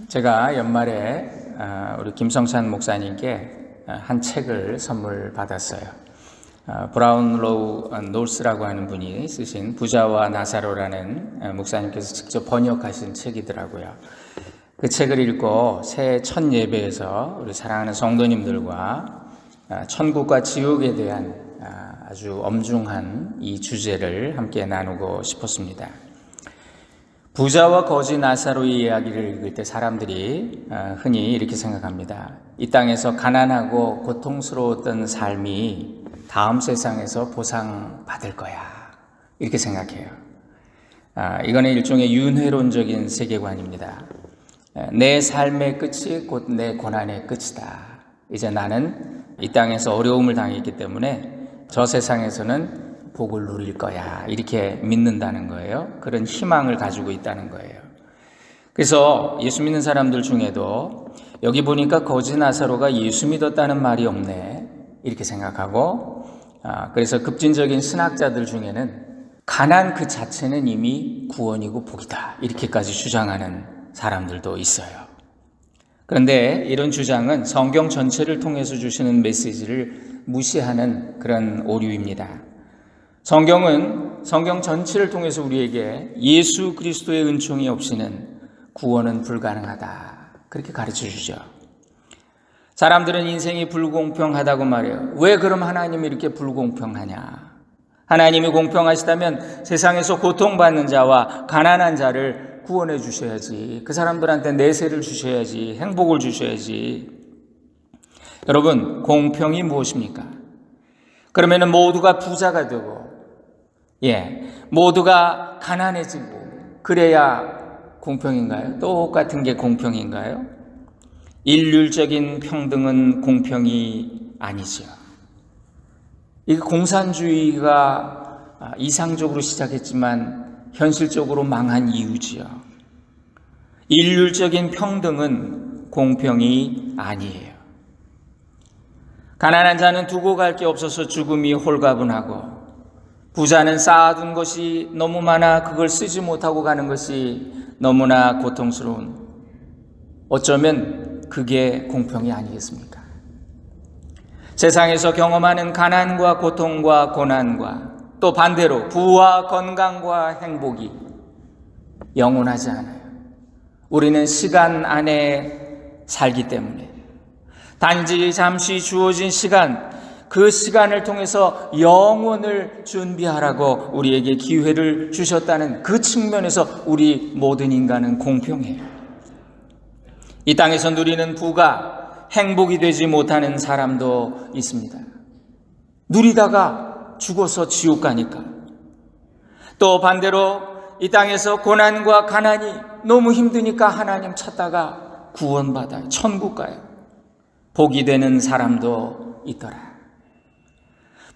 제가 연말에 우리 김성찬 목사님께 한 책을 선물 받았어요. 브라운로우 놀스라고 하는 분이 쓰신 부자와 나사로라는 목사님께서 직접 번역하신 책이더라고요. 그 책을 읽고 새해 첫 예배에서 우리 사랑하는 성도님들과 천국과 지옥에 대한 아주 엄중한 이 주제를 함께 나누고 싶었습니다. 부자와 거지 나사로의 이야기를 읽을 때 사람들이 흔히 이렇게 생각합니다. 이 땅에서 가난하고 고통스러웠던 삶이 다음 세상에서 보상받을 거야, 이렇게 생각해요. 이거는 일종의 윤회론적인 세계관입니다. 내 삶의 끝이 곧 내 고난의 끝이다. 이제 나는 이 땅에서 어려움을 당했기 때문에 저 세상에서는 복을 누릴 거야, 이렇게 믿는다는 거예요. 그런 희망을 가지고 있다는 거예요. 그래서 예수 믿는 사람들 중에도 여기 보니까 거지 나사로가 예수 믿었다는 말이 없네, 이렇게 생각하고, 그래서 급진적인 신학자들 중에는 가난 그 자체는 이미 구원이고 복이다, 이렇게까지 주장하는 사람들도 있어요. 그런데 이런 주장은 성경 전체를 통해서 주시는 메시지를 무시하는 그런 오류입니다. 성경은 성경 전체를 통해서 우리에게 예수 그리스도의 은총이 없이는 구원은 불가능하다, 그렇게 가르쳐 주죠. 사람들은 인생이 불공평하다고 말해요. 왜 그럼 하나님이 이렇게 불공평하냐? 하나님이 공평하시다면 세상에서 고통받는 자와 가난한 자를 구원해 주셔야지, 그 사람들한테 내세를 주셔야지, 행복을 주셔야지. 여러분, 공평이 무엇입니까? 그러면은 모두가 부자가 되고, 모두가 가난해지고 그래야 공평인가요? 똑같은 게 공평인가요? 일률적인 평등은 공평이 아니죠. 이 공산주의가 이상적으로 시작했지만 현실적으로 망한 이유지요. 일률적인 평등은 공평이 아니에요. 가난한 자는 두고 갈 게 없어서 죽음이 홀가분하고, 부자는 쌓아둔 것이 너무 많아 그걸 쓰지 못하고 가는 것이 너무나 고통스러운, 어쩌면 그게 공평이 아니겠습니까? 세상에서 경험하는 가난과 고통과 고난과 또 반대로 부와 건강과 행복이 영원하지 않아요. 우리는 시간 안에 살기 때문에 단지 잠시 주어진 시간, 그 시간을 통해서 영원을 준비하라고 우리에게 기회를 주셨다는 그 측면에서 우리 모든 인간은 공평해요. 이 땅에서 누리는 부가 행복이 되지 못하는 사람도 있습니다. 누리다가 죽어서 지옥 가니까. 또 반대로 이 땅에서 고난과 가난이 너무 힘드니까 하나님 찾다가 구원받아요. 천국 가요. 복이 되는 사람도 있더라.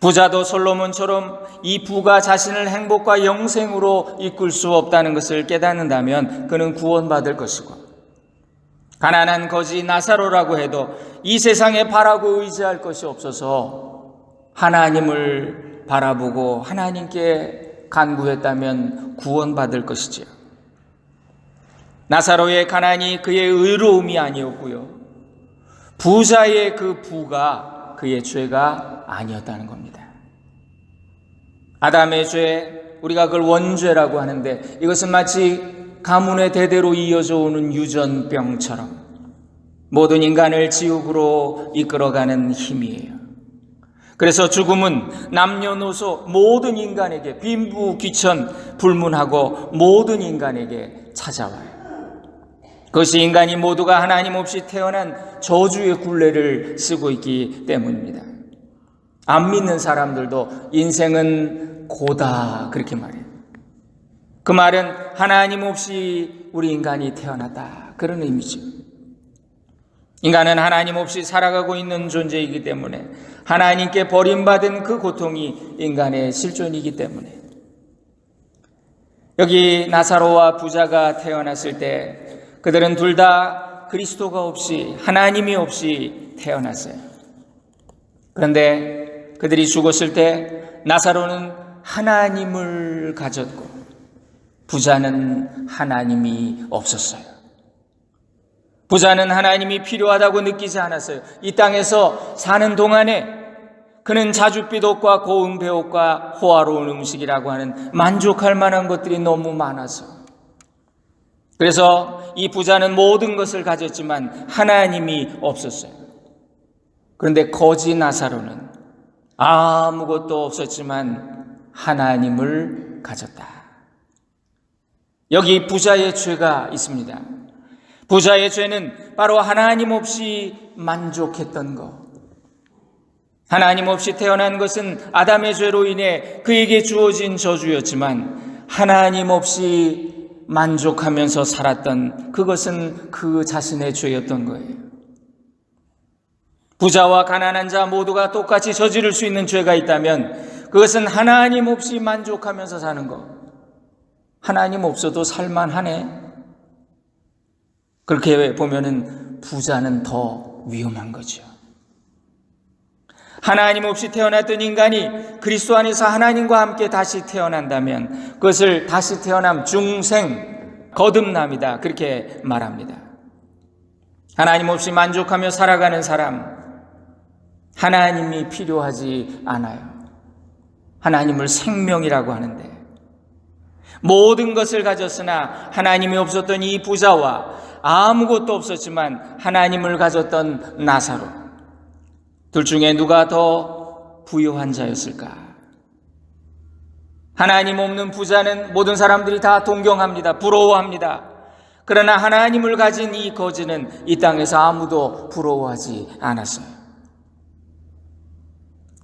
부자도 솔로몬처럼 이 부가 자신을 행복과 영생으로 이끌 수 없다는 것을 깨닫는다면 그는 구원받을 것이고, 가난한 거지 나사로라고 해도 이 세상에 바라고 의지할 것이 없어서 하나님을 바라보고 하나님께 간구했다면 구원받을 것이지요. 나사로의 가난이 그의 의로움이 아니었고요, 부자의 그 부가 그의 죄가 아니었다는 겁니다. 아담의 죄, 우리가 그걸 원죄라고 하는데, 이것은 마치 가문의 대대로 이어져 오는 유전병처럼 모든 인간을 지옥으로 이끌어가는 힘이에요. 그래서 죽음은 남녀노소 모든 인간에게 빈부귀천 불문하고 모든 인간에게 찾아와요. 그것이 인간이 모두가 하나님 없이 태어난 저주의 굴레를 쓰고 있기 때문입니다. 안 믿는 사람들도 인생은 고다, 그렇게 말해요. 그 말은 하나님 없이 우리 인간이 태어났다, 그런 의미죠. 인간은 하나님 없이 살아가고 있는 존재이기 때문에, 하나님께 버림받은 그 고통이 인간의 실존이기 때문에, 여기 나사로와 부자가 태어났을 때 그들은 둘 다 그리스도가 없이, 하나님이 없이 태어났어요. 그런데 그들이 죽었을 때 나사로는 하나님을 가졌고 부자는 하나님이 없었어요. 부자는 하나님이 필요하다고 느끼지 않았어요. 이 땅에서 사는 동안에 그는 자줏빛 옷과 고운 배옷과 호화로운 음식이라고 하는 만족할 만한 것들이 너무 많아서, 그래서 이 부자는 모든 것을 가졌지만 하나님이 없었어요. 그런데 거지 나사로는 아무것도 없었지만 하나님을 가졌다. 여기 부자의 죄가 있습니다. 부자의 죄는 바로 하나님 없이 만족했던 것. 하나님 없이 태어난 것은 아담의 죄로 인해 그에게 주어진 저주였지만 하나님 없이 만족하면서 살았던 그것은 그 자신의 죄였던 거예요. 부자와 가난한 자 모두가 똑같이 저지를 수 있는 죄가 있다면 그것은 하나님 없이 만족하면서 사는 것. 하나님 없어도 살만하네. 그렇게 보면은 부자는 더 위험한 거죠. 하나님 없이 태어났던 인간이 그리스도 안에서 하나님과 함께 다시 태어난다면 그것을 다시 태어남, 중생, 거듭남이다, 그렇게 말합니다. 하나님 없이 만족하며 살아가는 사람, 하나님이 필요하지 않아요. 하나님을 생명이라고 하는데, 모든 것을 가졌으나 하나님이 없었던 이 부자와 아무것도 없었지만 하나님을 가졌던 나사로, 둘 중에 누가 더 부유한 자였을까? 하나님 없는 부자는 모든 사람들이 다 동경합니다. 부러워합니다. 그러나 하나님을 가진 이 거지는 이 땅에서 아무도 부러워하지 않았어요.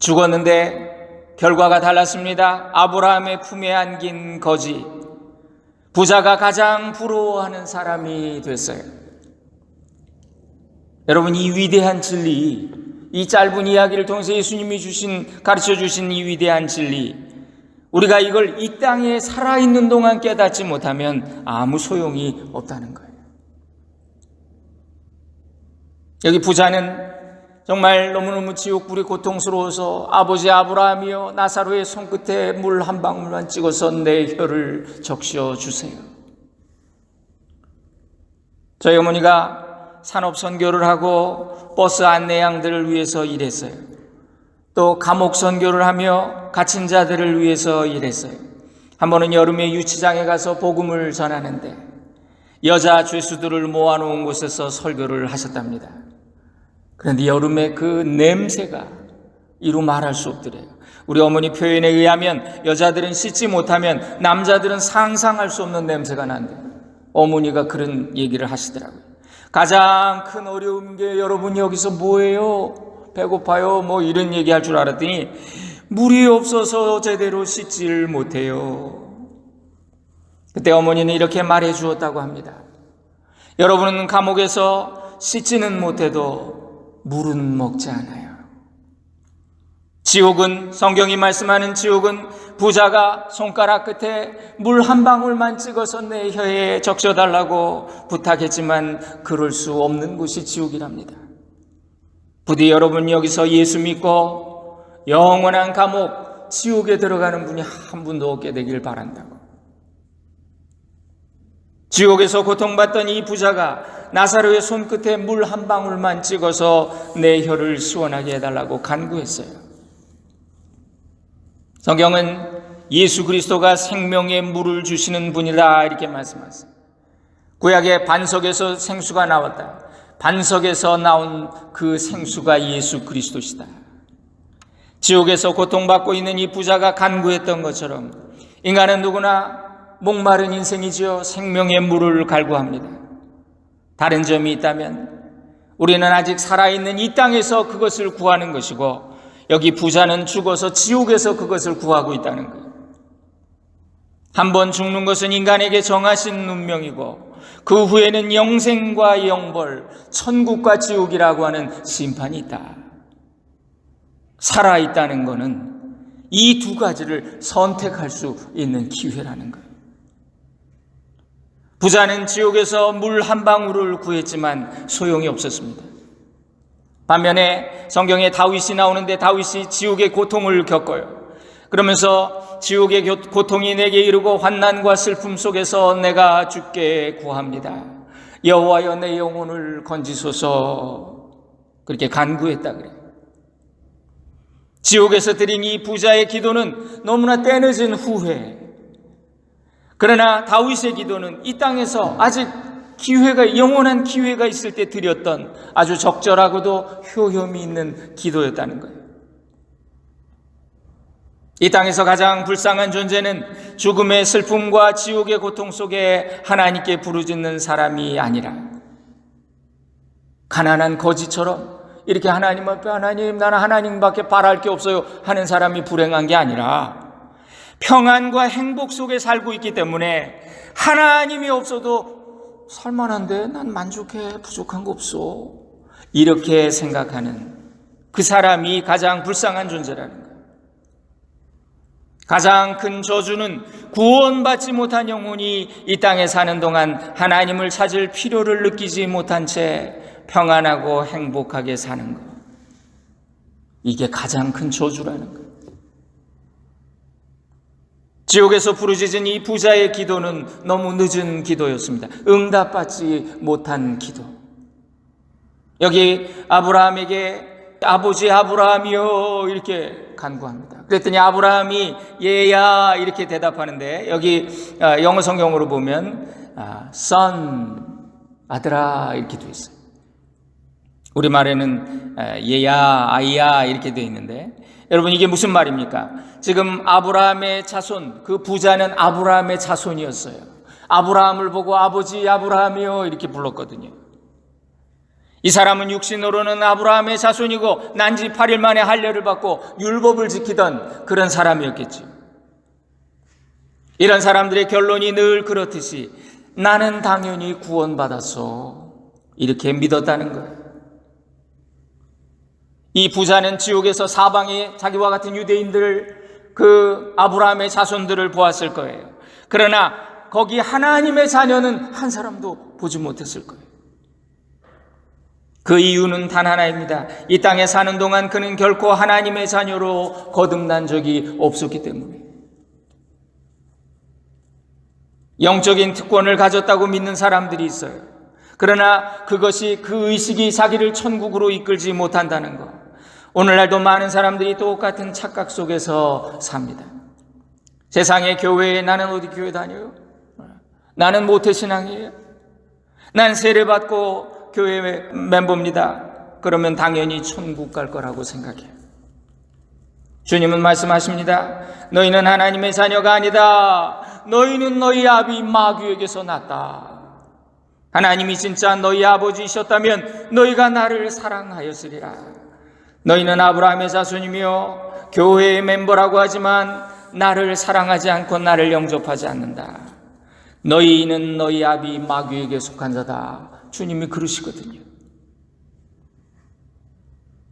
죽었는데 결과가 달랐습니다. 아브라함의 품에 안긴 거지, 부자가 가장 부러워하는 사람이 됐어요. 여러분, 이 위대한 진리, 이 짧은 이야기를 통해서 예수님이 가르쳐 주신 이 위대한 진리, 우리가 이걸 이 땅에 살아있는 동안 깨닫지 못하면 아무 소용이 없다는 거예요. 여기 부자는 정말 너무너무 지옥불이 고통스러워서 아버지 아브라함이여, 나사로의 손끝에 물 한 방울만 찍어서 내 혀를 적셔 주세요. 저희 어머니가 산업 선교를 하고 버스 안내양들을 위해서 일했어요. 또 감옥 선교를 하며 갇힌 자들을 위해서 일했어요. 한 번은 여름에 유치장에 가서 복음을 전하는데 여자 죄수들을 모아놓은 곳에서 설교를 하셨답니다. 그런데 여름에 그 냄새가 이루 말할 수 없더래요. 우리 어머니 표현에 의하면 여자들은 씻지 못하면 남자들은 상상할 수 없는 냄새가 난대요. 어머니가 그런 얘기를 하시더라고요. 가장 큰 어려운 게, 여러분 여기서 뭐예요? 배고파요? 뭐 이런 얘기할 줄 알았더니 물이 없어서 제대로 씻지를 못해요. 그때 어머니는 이렇게 말해 주었다고 합니다. 여러분은 감옥에서 씻지는 못해도 물은 먹지 않아요. 지옥은, 성경이 말씀하는 지옥은 부자가 손가락 끝에 물 한 방울만 찍어서 내 혀에 적셔달라고 부탁했지만 그럴 수 없는 곳이 지옥이랍니다. 부디 여러분 여기서 예수 믿고 영원한 감옥, 지옥에 들어가는 분이 한 분도 없게 되길 바란다고. 지옥에서 고통받던 이 부자가 나사로의 손끝에 물 한 방울만 찍어서 내 혀를 시원하게 해달라고 간구했어요. 성경은 예수 그리스도가 생명의 물을 주시는 분이다, 이렇게 말씀하세요. 구약의 반석에서 생수가 나왔다. 반석에서 나온 그 생수가 예수 그리스도시다. 지옥에서 고통받고 있는 이 부자가 간구했던 것처럼 인간은 누구나 목마른 인생이지요. 생명의 물을 갈구합니다. 다른 점이 있다면 우리는 아직 살아있는 이 땅에서 그것을 구하는 것이고, 여기 부자는 죽어서 지옥에서 그것을 구하고 있다는 거예요. 한 번 죽는 것은 인간에게 정하신 운명이고 그 후에는 영생과 영벌, 천국과 지옥이라고 하는 심판이 있다. 살아있다는 것은 이 두 가지를 선택할 수 있는 기회라는 거예요. 부자는 지옥에서 물 한 방울을 구했지만 소용이 없었습니다. 반면에 성경에 다윗이 나오는데 다윗이 지옥의 고통을 겪어요. 그러면서 지옥의 고통이 내게 이르고 환난과 슬픔 속에서 내가 주께 구합니다. 여호와여 내 영혼을 건지소서 그렇게 간구했다 그래요. 지옥에서 드린 이 부자의 기도는 너무나 때늦은 후회. 그러나 다윗의 기도는 이 땅에서 아직 영원한 기회가 있을 때 드렸던 아주 적절하고도 효험이 있는 기도였다는 거예요. 이 땅에서 가장 불쌍한 존재는 죽음의 슬픔과 지옥의 고통 속에 하나님께 부르짖는 사람이 아니라 가난한 거지처럼 이렇게 하나님 앞에 하나님 나는 하나님밖에 바랄 게 없어요 하는 사람이 불행한 게 아니라 평안과 행복 속에 살고 있기 때문에 하나님이 없어도 살만한데 난 만족해 부족한 거 없어 이렇게 생각하는 그 사람이 가장 불쌍한 존재라는 거예요. 가장 큰 저주는 구원받지 못한 영혼이 이 땅에 사는 동안 하나님을 찾을 필요를 느끼지 못한 채 평안하고 행복하게 사는 것. 이게 가장 큰 저주라는 거예요. 지옥에서 부르짖은 이 부자의 기도는 너무 늦은 기도였습니다. 응답받지 못한 기도. 여기 아브라함에게 아버지 아브라함이요 이렇게 간구합니다. 그랬더니 아브라함이 얘야 이렇게 대답하는데 여기 영어 성경으로 보면 son 아들아 이렇게 되어 있어요. 우리말에는 얘야 아이야 이렇게 되어 있는데 여러분 이게 무슨 말입니까? 지금 아브라함의 자손, 그 부자는 아브라함의 자손이었어요. 아브라함을 보고 아버지 아브라함이요 이렇게 불렀거든요. 이 사람은 육신으로는 아브라함의 자손이고 난지 8일 만에 할례를 받고 율법을 지키던 그런 사람이었겠죠. 이런 사람들의 결론이 늘 그렇듯이 나는 당연히 구원받았어 이렇게 믿었다는 거예요. 이 부자는 지옥에서 사방에 자기와 같은 유대인들 그 아브라함의 자손들을 보았을 거예요. 그러나 거기 하나님의 자녀는 한 사람도 보지 못했을 거예요. 그 이유는 단 하나입니다. 이 땅에 사는 동안 그는 결코 하나님의 자녀로 거듭난 적이 없었기 때문에. 영적인 특권을 가졌다고 믿는 사람들이 있어요. 그러나 그것이 그 의식이 자기를 천국으로 이끌지 못한다는 것. 오늘날도 많은 사람들이 똑같은 착각 속에서 삽니다. 세상의 교회에 나는 어디 교회 다녀요? 나는 모태신앙이에요. 난 세례받고 교회 멤버입니다. 그러면 당연히 천국 갈 거라고 생각해요. 주님은 말씀하십니다. 너희는 하나님의 자녀가 아니다. 너희는 너희 아비 마귀에게서 났다. 하나님이 진짜 너희 아버지이셨다면 너희가 나를 사랑하였으리라. 너희는 아브라함의 자손이며 교회의 멤버라고 하지만 나를 사랑하지 않고 나를 영접하지 않는다. 너희는 너희 아비 마귀에게 속한 자다. 주님이 그러시거든요.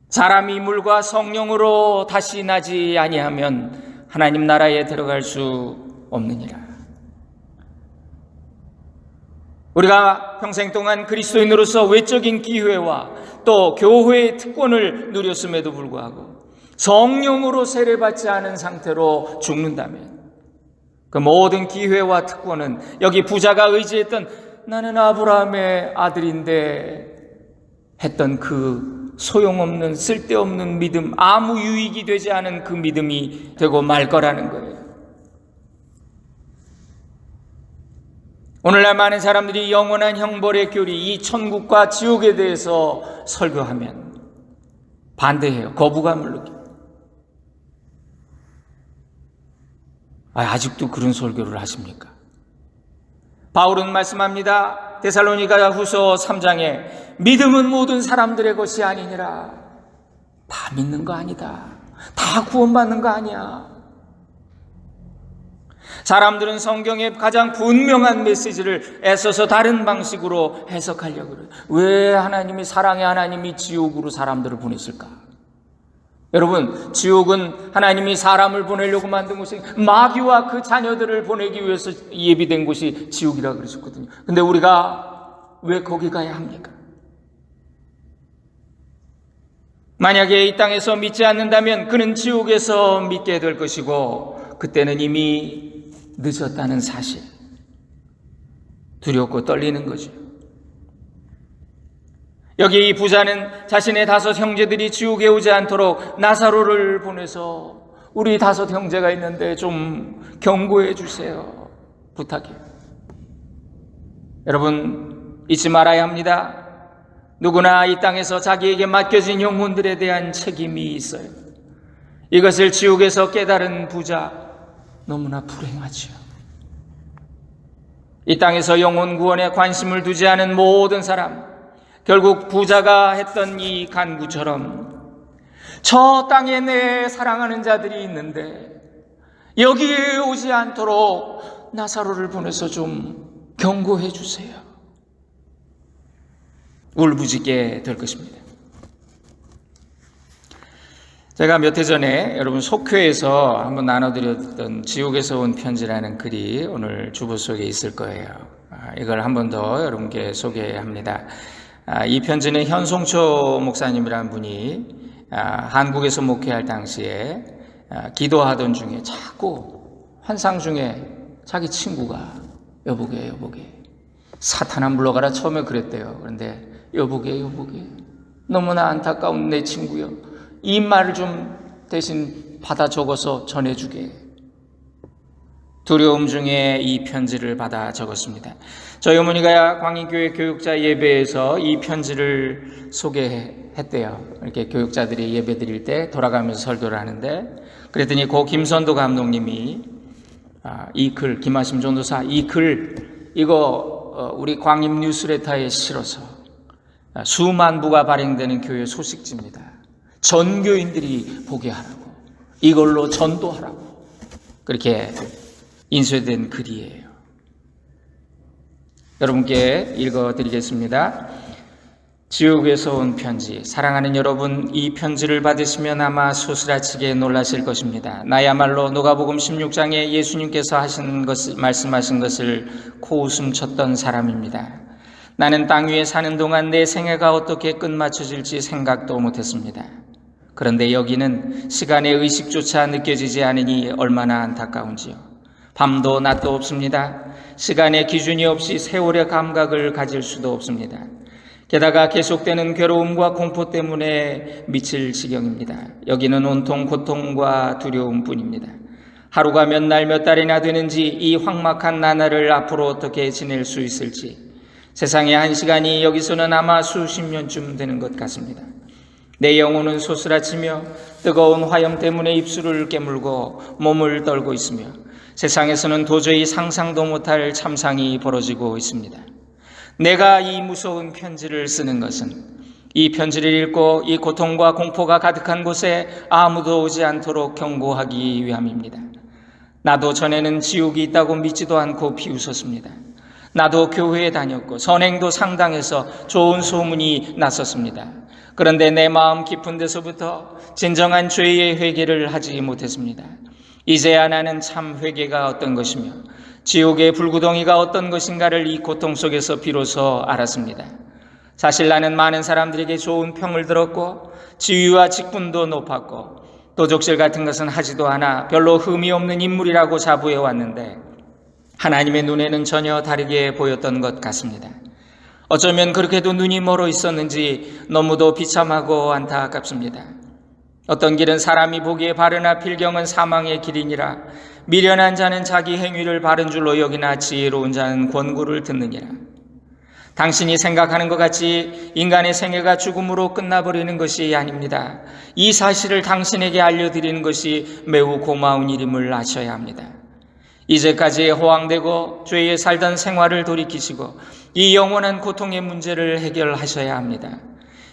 사람이 물과 성령으로 다시 나지 아니하면 하나님 나라에 들어갈 수 없느니라. 우리가 평생 동안 그리스도인으로서 외적인 기회와 또 교회의 특권을 누렸음에도 불구하고 성령으로 세례받지 않은 상태로 죽는다면 그 모든 기회와 특권은 여기 부자가 의지했던 나는 아브라함의 아들인데 했던 그 소용없는 쓸데없는 믿음, 아무 유익이 되지 않은 그 믿음이 되고 말 거라는 거예요. 오늘날 많은 사람들이 영원한 형벌의 교리, 이 천국과 지옥에 대해서 설교하면 반대해요. 거부감을 느껴요. 아직도 그런 설교를 하십니까? 바울은 말씀합니다. 데살로니가 후서 3장에 믿음은 모든 사람들의 것이 아니니라. 다 믿는 거 아니다. 다 구원받는 거 아니야. 사람들은 성경의 가장 분명한 메시지를 애써서 다른 방식으로 해석하려고 그래요. 왜 하나님이 사랑의 하나님이 지옥으로 사람들을 보냈을까? 여러분, 지옥은 하나님이 사람을 보내려고 만든 곳이 마귀와 그 자녀들을 보내기 위해서 예비된 곳이 지옥이라고 그러셨거든요. 근데 우리가 왜 거기 가야 합니까? 만약에 이 땅에서 믿지 않는다면 그는 지옥에서 믿게 될 것이고 그때는 이미 늦었다는 사실. 두렵고 떨리는 거죠. 여기 이 부자는 자신의 5 형제들이 지옥에 오지 않도록 나사로를 보내서 우리 5 형제가 있는데 좀 경고해 주세요. 부탁해요. 여러분, 잊지 말아야 합니다. 누구나 이 땅에서 자기에게 맡겨진 영혼들에 대한 책임이 있어요. 이것을 지옥에서 깨달은 부자, 너무나 불행하지요. 이 땅에서 영혼 구원에 관심을 두지 않은 모든 사람, 결국 부자가 했던 이 간구처럼 저 땅에 내 사랑하는 자들이 있는데 여기에 오지 않도록 나사로를 보내서 좀 경고해 주세요. 울부짖게 될 것입니다. 제가 몇 해 전에 여러분 속회에서 한번 나눠드렸던 지옥에서 온 편지라는 글이 오늘 주보 속에 있을 거예요. 이걸 한 번 더 여러분께 소개합니다. 이 편지는 현송초 목사님이라는 분이 한국에서 목회할 당시에 기도하던 중에 자꾸 환상 중에 자기 친구가 여보게 사탄아 물러가라 처음에 그랬대요. 그런데 여보게 너무나 안타까운 내 친구여, 이 말을 좀 대신 받아 적어서 전해주게. 두려움 중에 이 편지를 받아 적었습니다. 저희 어머니가 광인교회 교육자 예배에서 이 편지를 소개했대요. 이렇게 교육자들이 예배 드릴 때 돌아가면서 설교를 하는데, 그랬더니 고 김선도 감독님이 이 글, 김하심 전도사 이 글 이거 우리 광임 뉴스레터에 실어서 수만 부가 발행되는 교회 소식지입니다. 전교인들이 보게 하라고, 이걸로 전도하라고 그렇게 인쇄된 글이에요. 여러분께 읽어드리겠습니다. 지옥에서 온 편지. 사랑하는 여러분, 이 편지를 받으시면 아마 소스라치게 놀라실 것입니다. 나야말로 누가복음 16장에 예수님께서 말씀하신 것을 코웃음 쳤던 사람입니다. 나는 땅 위에 사는 동안 내 생애가 어떻게 끝마쳐질지 생각도 못했습니다. 그런데 여기는 시간의 의식조차 느껴지지 않으니 얼마나 안타까운지요. 밤도 낮도 없습니다. 시간의 기준이 없이 세월의 감각을 가질 수도 없습니다. 게다가 계속되는 괴로움과 공포 때문에 미칠 지경입니다. 여기는 온통 고통과 두려움뿐입니다. 하루가 몇 날 몇 달이나 되는지, 이 황막한 나날을 앞으로 어떻게 지낼 수 있을지, 세상의 한 시간이 여기서는 아마 수십 년쯤 되는 것 같습니다. 내 영혼은 소스라치며 뜨거운 화염 때문에 입술을 깨물고 몸을 떨고 있으며 세상에서는 도저히 상상도 못할 참상이 벌어지고 있습니다. 내가 이 무서운 편지를 쓰는 것은 이 편지를 읽고 이 고통과 공포가 가득한 곳에 아무도 오지 않도록 경고하기 위함입니다. 나도 전에는 지옥이 있다고 믿지도 않고 비웃었습니다. 나도 교회에 다녔고 선행도 상당해서 좋은 소문이 났었습니다. 그런데 내 마음 깊은 데서부터 진정한 죄의 회개를 하지 못했습니다. 이제야 나는 참 회개가 어떤 것이며 지옥의 불구덩이가 어떤 것인가를 이 고통 속에서 비로소 알았습니다. 사실 나는 많은 사람들에게 좋은 평을 들었고 지위와 직분도 높았고 도적질 같은 것은 하지도 않아 별로 흠이 없는 인물이라고 자부해 왔는데 하나님의 눈에는 전혀 다르게 보였던 것 같습니다. 어쩌면 그렇게도 눈이 멀어 있었는지 너무도 비참하고 안타깝습니다. 어떤 길은 사람이 보기에 바르나 필경은 사망의 길이니라. 미련한 자는 자기 행위를 바른 줄로 여기나 지혜로운 자는 권고를 듣느니라. 당신이 생각하는 것 같이 인간의 생애가 죽음으로 끝나버리는 것이 아닙니다. 이 사실을 당신에게 알려드리는 것이 매우 고마운 일임을 아셔야 합니다. 이제까지 호황되고 죄에 살던 생활을 돌이키시고 이 영원한 고통의 문제를 해결하셔야 합니다.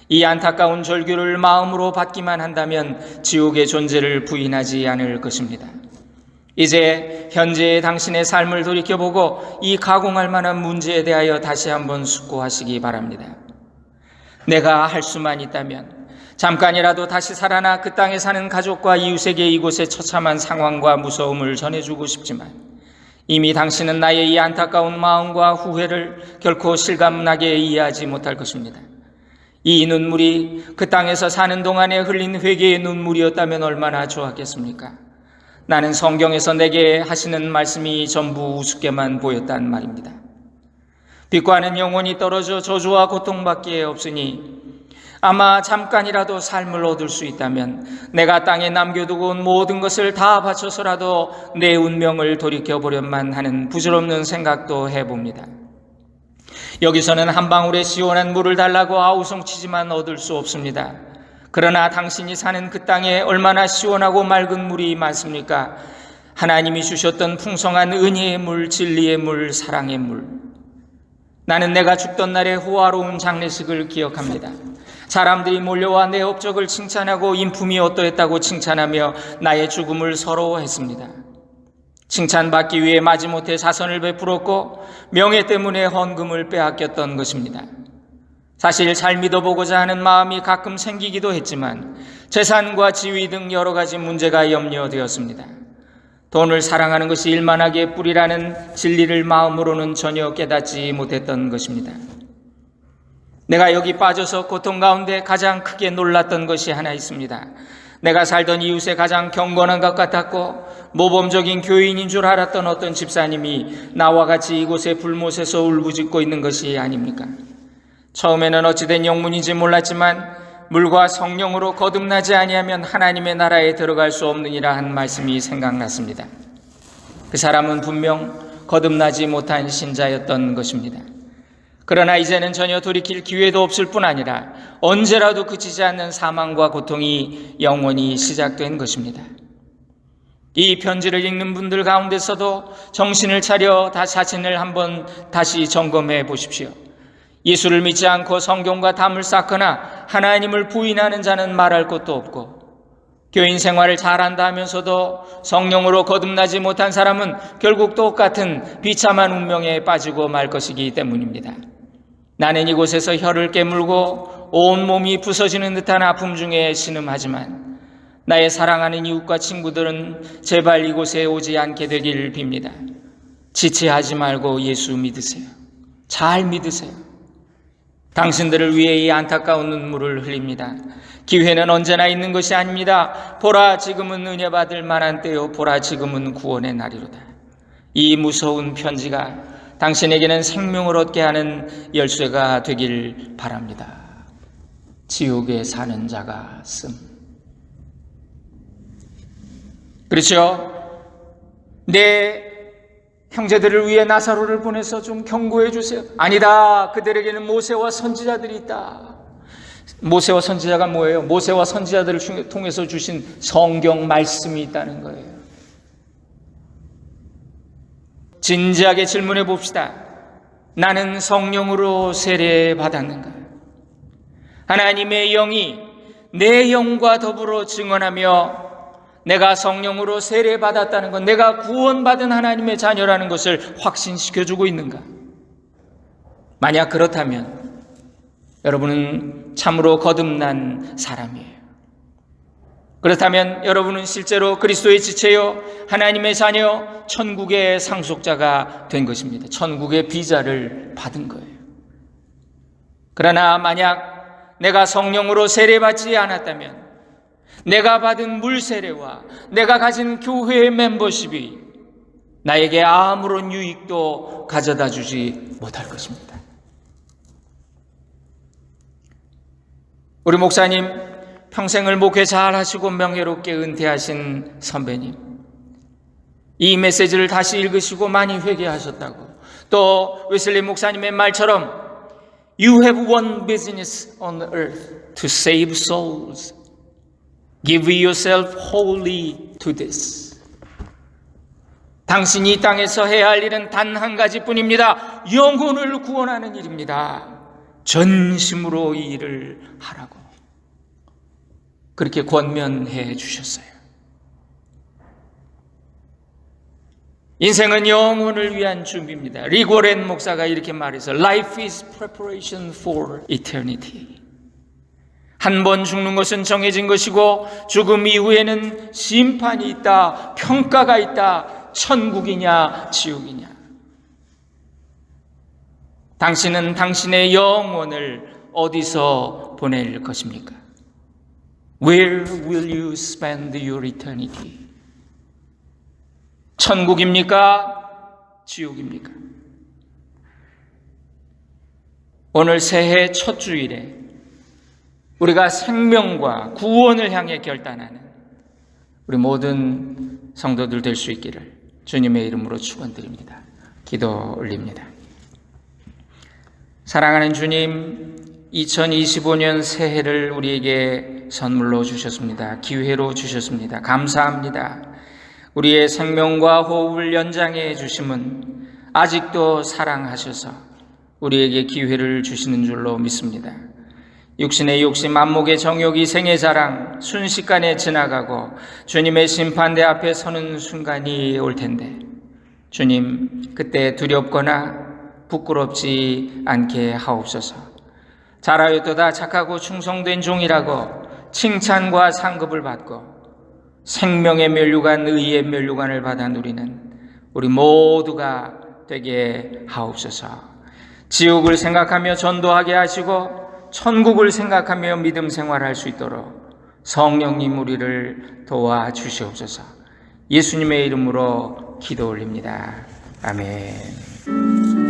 이 안타까운 절규를 마음으로 받기만 한다면 지옥의 존재를 부인하지 않을 것입니다. 이제 현재의 당신의 삶을 돌이켜보고 이 가공할 만한 문제에 대하여 다시 한번 숙고하시기 바랍니다. 내가 할 수만 있다면 잠깐이라도 다시 살아나 그 땅에 사는 가족과 이웃에게 이곳의 처참한 상황과 무서움을 전해주고 싶지만 이미 당신은 나의 이 안타까운 마음과 후회를 결코 실감나게 이해하지 못할 것입니다. 이 눈물이 그 땅에서 사는 동안에 흘린 회개의 눈물이었다면 얼마나 좋았겠습니까? 나는 성경에서 내게 하시는 말씀이 전부 우습게만 보였단 말입니다. 빛과는 영원히 떨어져 저주와 고통밖에 없으니 아마 잠깐이라도 삶을 얻을 수 있다면 내가 땅에 남겨두고 온 모든 것을 다 바쳐서라도 내 운명을 돌이켜보련만 하는 부질없는 생각도 해봅니다. 여기서는 한 방울의 시원한 물을 달라고 아우성치지만 얻을 수 없습니다. 그러나 당신이 사는 그 땅에 얼마나 시원하고 맑은 물이 많습니까? 하나님이 주셨던 풍성한 은혜의 물, 진리의 물, 사랑의 물. 나는 내가 죽던 날의 호화로운 장례식을 기억합니다. 사람들이 몰려와 내 업적을 칭찬하고 인품이 어떠했다고 칭찬하며 나의 죽음을 서러워했습니다. 칭찬받기 위해 마지못해 사선을 베풀었고 명예 때문에 헌금을 빼앗겼던 것입니다. 사실 잘 믿어보고자 하는 마음이 가끔 생기기도 했지만 재산과 지위 등 여러 가지 문제가 염려되었습니다. 돈을 사랑하는 것이 일만하게 뿌리라는 진리를 마음으로는 전혀 깨닫지 못했던 것입니다. 내가 여기 빠져서 고통 가운데 가장 크게 놀랐던 것이 하나 있습니다. 내가 살던 이웃에 가장 경건한 것 같았고 모범적인 교인인 줄 알았던 어떤 집사님이 나와 같이 이곳에 불못에서 울부짖고 있는 것이 아닙니까? 처음에는 어찌된 영문인지 몰랐지만 물과 성령으로 거듭나지 아니하면 하나님의 나라에 들어갈 수 없느니라 한 말씀이 생각났습니다. 그 사람은 분명 거듭나지 못한 신자였던 것입니다. 그러나 이제는 전혀 돌이킬 기회도 없을 뿐 아니라 언제라도 그치지 않는 사망과 고통이 영원히 시작된 것입니다. 이 편지를 읽는 분들 가운데서도 정신을 차려 자신을 한번 다시 점검해 보십시오. 예수를 믿지 않고 성경과 담을 쌓거나 하나님을 부인하는 자는 말할 것도 없고 교인 생활을 잘한다 하면서도 성령으로 거듭나지 못한 사람은 결국 똑같은 비참한 운명에 빠지고 말 것이기 때문입니다. 나는 이곳에서 혀를 깨물고 온몸이 부서지는 듯한 아픔 중에 신음하지만 나의 사랑하는 이웃과 친구들은 제발 이곳에 오지 않게 되기를 빕니다. 지체하지 말고 예수 믿으세요. 잘 믿으세요. 당신들을 위해 이 안타까운 눈물을 흘립니다. 기회는 언제나 있는 것이 아닙니다. 보라, 지금은 은혜 받을 만한 때요. 보라, 지금은 구원의 날이로다. 이 무서운 편지가 당신에게는 생명을 얻게 하는 열쇠가 되길 바랍니다. 지옥에 사는 자가 씀. 그렇죠? 내 형제들을 위해 나사로를 보내서 좀 경고해 주세요. 아니다. 그들에게는 모세와 선지자들이 있다. 모세와 선지자가 뭐예요? 모세와 선지자들을 통해서 주신 성경 말씀이 있다는 거예요. 진지하게 질문해 봅시다. 나는 성령으로 세례받았는가? 하나님의 영이 내 영과 더불어 증언하며 내가 성령으로 세례받았다는 것, 내가 구원받은 하나님의 자녀라는 것을 확신시켜주고 있는가? 만약 그렇다면 여러분은 참으로 거듭난 사람이에요. 그렇다면 여러분은 실제로 그리스도의 지체요, 하나님의 자녀, 천국의 상속자가 된 것입니다. 천국의 비자를 받은 거예요. 그러나 만약 내가 성령으로 세례받지 않았다면 내가 받은 물세례와 내가 가진 교회의 멤버십이 나에게 아무런 유익도 가져다 주지 못할 것입니다. 우리 목사님, 평생을 목회 잘 하시고 명예롭게 은퇴하신 선배님, 이 메시지를 다시 읽으시고 많이 회개하셨다고, 또 웨슬리 목사님의 말처럼 You have one business on earth to save souls. Give yourself wholly to this. 당신이 이 땅에서 해야 할 일은 단 한 가지뿐입니다. 영혼을 구원하는 일입니다. 전심으로 이 일을 하라고 그렇게 권면해 주셨어요. 인생은 영혼을 위한 준비입니다. 리고렌 목사가 이렇게 말해서 Life is preparation for eternity. 한 번 죽는 것은 정해진 것이고 죽음 이후에는 심판이 있다, 평가가 있다, 천국이냐 지옥이냐. 당신은 당신의 영혼을 어디서 보낼 것입니까? Where will you spend your eternity? 천국입니까? 지옥입니까? 오늘 새해 첫 주일에 우리가 생명과 구원을 향해 결단하는 우리 모든 성도들 될 수 있기를 주님의 이름으로 축원드립니다. 기도 올립니다. 사랑하는 주님, 2025년 새해를 우리에게 선물로 주셨습니다. 기회로 주셨습니다. 감사합니다. 우리의 생명과 호흡을 연장해 주심은 아직도 사랑하셔서 우리에게 기회를 주시는 줄로 믿습니다. 육신의 욕심, 안목의 정욕이 생의 자랑 순식간에 지나가고 주님의 심판대 앞에 서는 순간이 올 텐데 주님, 그때 두렵거나 부끄럽지 않게 하옵소서. 잘하였도다 착하고 충성된 종이라고 칭찬과 상급을 받고 생명의 면류관, 의의 면류관을 받아 누리는 우리 모두가 되게 하옵소서. 지옥을 생각하며 전도하게 하시고 천국을 생각하며 믿음 생활할 수 있도록 성령님 우리를 도와주시옵소서. 예수님의 이름으로 기도 올립니다. 아멘.